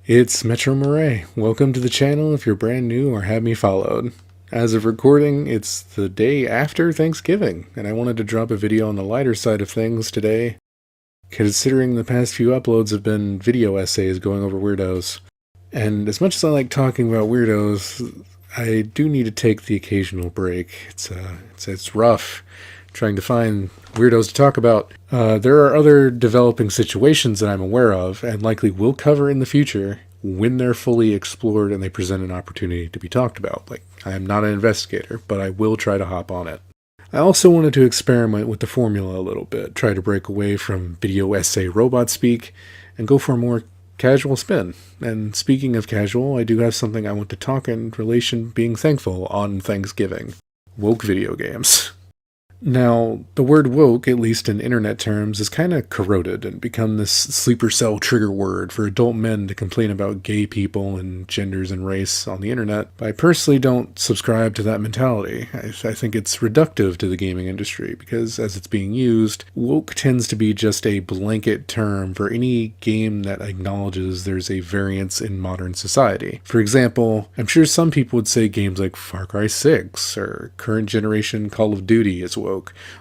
It's Metro Murray. Welcome to the channel if you're brand new or have me followed. As of recording, it's the day after Thanksgiving, and I wanted to drop a video on the lighter side of things today, considering the past few uploads have been video essays going over weirdos. And as much as I like talking about weirdos, I do need to take the occasional break. It's rough trying to find weirdos to talk about. There are other developing situations that I'm aware of, and likely will cover in the future, when they're fully explored and they present an opportunity to be talked about. Like, I am not an investigator, but I will try to hop on it. I also wanted to experiment with the formula a little bit, try to break away from video essay robot speak, and go for a more casual spin. And speaking of casual, I do have something I want to talk in relation being thankful on Thanksgiving. Woke video games. Now, the word woke, at least in internet terms, is kind of corroded and become this sleeper cell trigger word for adult men to complain about gay people and genders and race on the internet. But I personally don't subscribe to that mentality. I think it's reductive to the gaming industry because, as it's being used, woke tends to be just a blanket term for any game that acknowledges there's a variance in modern society. For example, I'm sure some people would say games like Far Cry 6 or current generation Call of Duty is woke.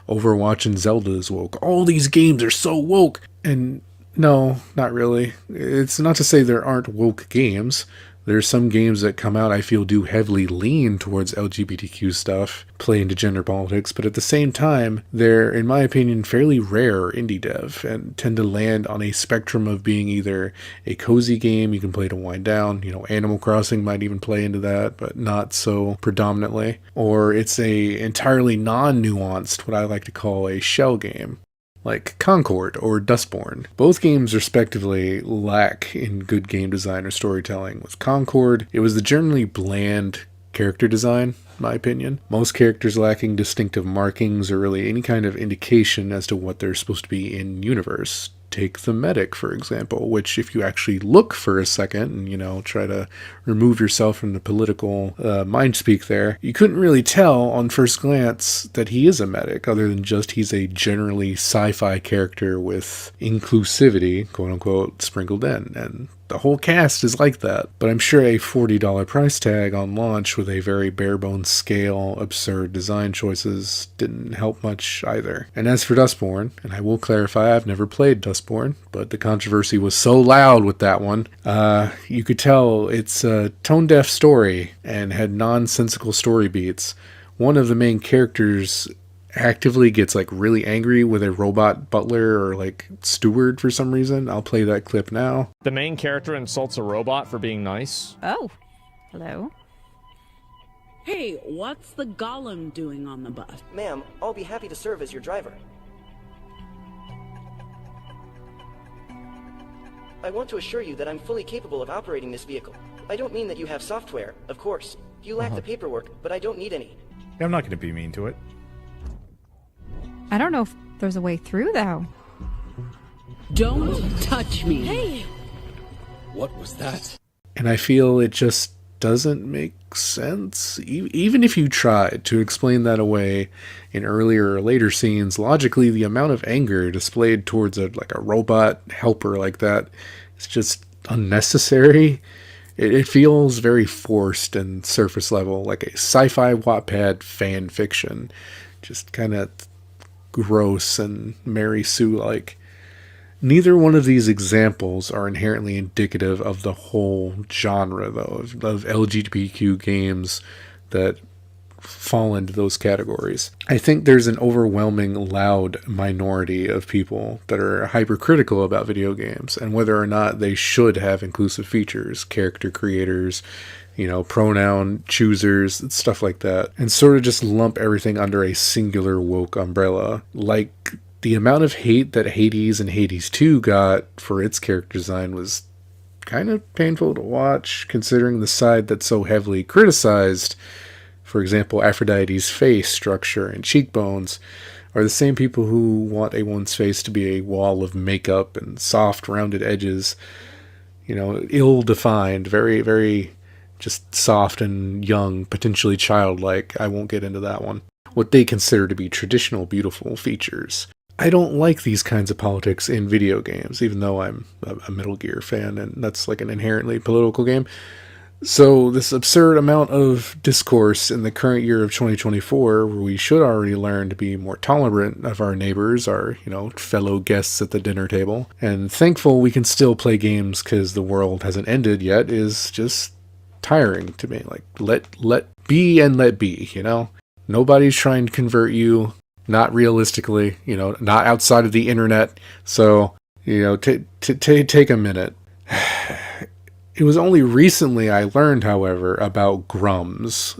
Overwatch and Zelda is woke. All these games are so woke. And no, not really. It's not to say there aren't woke games. There's some games that come out I feel do heavily lean towards LGBTQ stuff, play into gender politics, but at the same time, they're, in my opinion, fairly rare indie dev and tend to land on a spectrum of being either a cozy game you can play to wind down, Animal Crossing might even play into that, but not so predominantly, or it's a entirely non-nuanced, what I like to call a shell game, like Concord or Dustborn. Both games respectively lack in good game design or storytelling. With Concord, it was the generally bland character design, in my opinion. Most characters lacking distinctive markings or really any kind of indication as to what they're supposed to be in universe. Take the medic, for example, which if you actually look for a second and, try to remove yourself from the political mind speak there, you couldn't really tell on first glance that he is a medic, other than just he's a generally sci-fi character with inclusivity, quote unquote, sprinkled in. And the whole cast is like that. But I'm sure a $40 price tag on launch with a very bare-bones scale, absurd design choices didn't help much either. And as for Dustborn, and I will clarify I've never played Dustborn, but the controversy was so loud with that one, you could tell it's a tone-deaf story and had nonsensical story beats. One of the main characters actively gets really angry with a robot butler or steward for some reason. I'll play that clip now. The main character insults a robot for being nice. Oh, hello. Hey, what's the golem doing on the bus? Ma'am, I'll be happy to serve as your driver. I want to assure you that I'm fully capable of operating this vehicle. I don't mean that you have software, of course. You lack the paperwork, but I don't need any. I'm not going to be mean to it. I don't know if there's a way through, though. Don't touch me. Hey! What was that? And I feel it just doesn't make sense. Even if you tried to explain that away in earlier or later scenes, logically the amount of anger displayed towards a robot helper like that is just unnecessary. It feels very forced and surface level, like a sci-fi Wattpad fan fiction. Just kind of gross and Mary Sue-like. Neither one of these examples are inherently indicative of the whole genre, though, of LGBTQ games that fall into those categories. I think there's an overwhelming loud minority of people that are hypercritical about video games and whether or not they should have inclusive features, character creators, pronoun choosers, stuff like that, and sort of just lump everything under a singular woke umbrella. Like, the amount of hate that Hades and Hades 2 got for its character design was kind of painful to watch, considering the side that's so heavily criticized, for example, Aphrodite's face structure and cheekbones, are the same people who want a woman's face to be a wall of makeup and soft, rounded edges, ill-defined, very, very just soft and young, potentially childlike. I won't get into that one. What they consider to be traditional beautiful features. I don't like these kinds of politics in video games, even though I'm a Metal Gear fan, and that's like an inherently political game. So this absurd amount of discourse in the current year of 2024, where we should already learn to be more tolerant of our neighbors, our, fellow guests at the dinner table, and thankful we can still play games because the world hasn't ended yet, is just tiring to me. Like, let be and let be, Nobody's trying to convert you, not realistically, not outside of the internet. So, take a minute. It was only recently I learned, however, about Grums,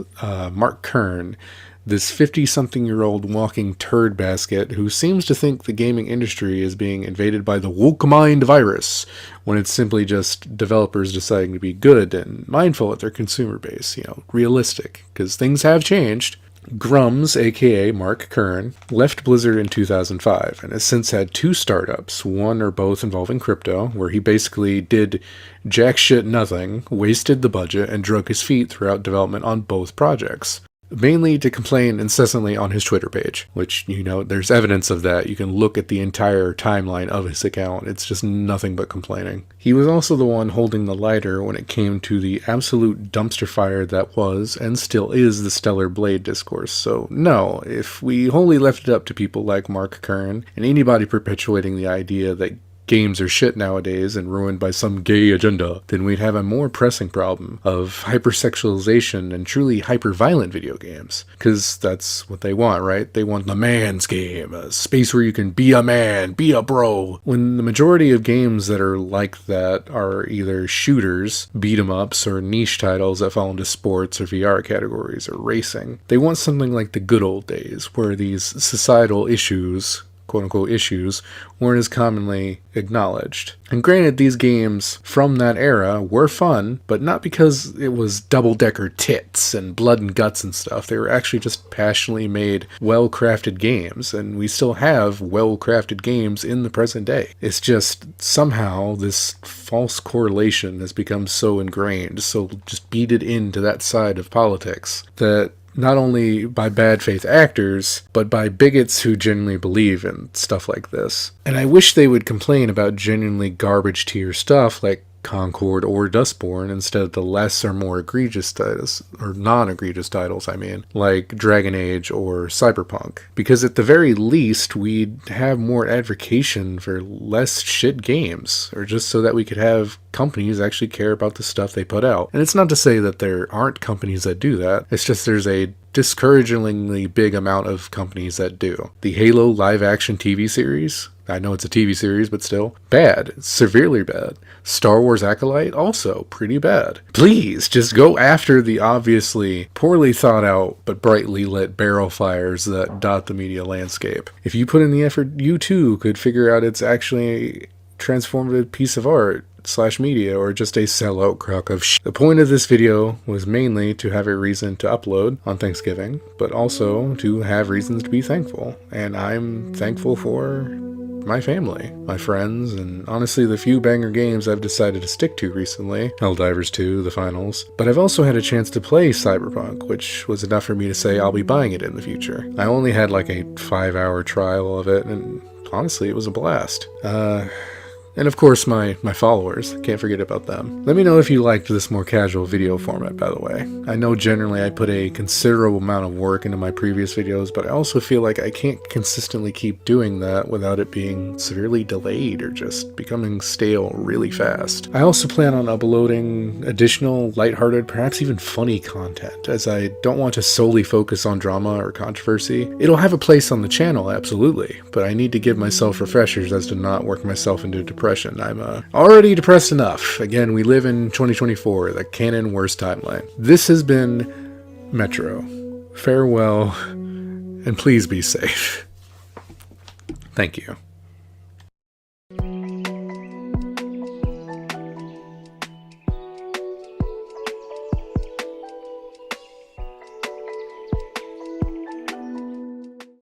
Mark Kern, this 50-something-year-old walking turd basket who seems to think the gaming industry is being invaded by the woke mind virus, when it's simply just developers deciding to be good and mindful of their consumer base, realistic, because things have changed. Grums, aka Mark Kern, left Blizzard in 2005 and has since had 2 startups, one or both involving crypto, where he basically did jack shit nothing, wasted the budget, and drug his feet throughout development on both projects. Mainly to complain incessantly on his Twitter page, which, there's evidence of that. You can look at the entire timeline of his account. It's just nothing but complaining. He was also the one holding the lighter when it came to the absolute dumpster fire that was, and still is, the Stellar Blade discourse. So no, if we wholly left it up to people like Mark Kern, and anybody perpetuating the idea that games are shit nowadays and ruined by some gay agenda, then we'd have a more pressing problem of hypersexualization and truly hyper-violent video games. Because that's what they want, right? They want the man's game, a space where you can be a man, be a bro. When the majority of games that are like that are either shooters, beat-em-ups, or niche titles that fall into sports or VR categories or racing, they want something like the good old days, where these societal issues, quote-unquote issues, weren't as commonly acknowledged. And granted, these games from that era were fun, but not because it was double-decker tits and blood and guts and stuff. They were actually just passionately made, well-crafted games, and we still have well-crafted games in the present day. It's just somehow this false correlation has become so ingrained, so just beaded into that side of politics, that not only by bad faith actors, but by bigots who genuinely believe in stuff like this. And I wish they would complain about genuinely garbage tier stuff like Concord or Dustborn instead of the less or more egregious titles, or non-egregious titles, like Dragon Age or Cyberpunk. Because at the very least, we'd have more advocacy for less shit games, or just so that we could have companies actually care about the stuff they put out. And it's not to say that there aren't companies that do that, it's just there's a discouragingly big amount of companies that do. The Halo live-action TV series, I know it's a TV series, but still, bad. Severely bad. Star Wars Acolyte, also pretty bad. Please, just go after the obviously poorly thought out but brightly lit barrel fires that dot the media landscape. If you put in the effort, you too could figure out it's actually a transformative piece of art / media, or just a sellout crock of shit. The point of this video was mainly to have a reason to upload on Thanksgiving, but also to have reasons to be thankful. And I'm thankful for my family, my friends, and honestly the few banger games I've decided to stick to recently, Helldivers 2, the finals. But I've also had a chance to play Cyberpunk, which was enough for me to say I'll be buying it in the future. I only had like a 5-hour trial of it, and honestly it was a blast. And of course my followers, can't forget about them. Let me know if you liked this more casual video format, by the way. I know generally I put a considerable amount of work into my previous videos, but I also feel like I can't consistently keep doing that without it being severely delayed or just becoming stale really fast. I also plan on uploading additional lighthearted, perhaps even funny content, as I don't want to solely focus on drama or controversy. It'll have a place on the channel, absolutely, but I need to give myself refreshers as to not work myself into depression. I'm already depressed enough. Again, we live in 2024, the canon worst timeline. This has been Metro. Farewell, and please be safe. Thank you.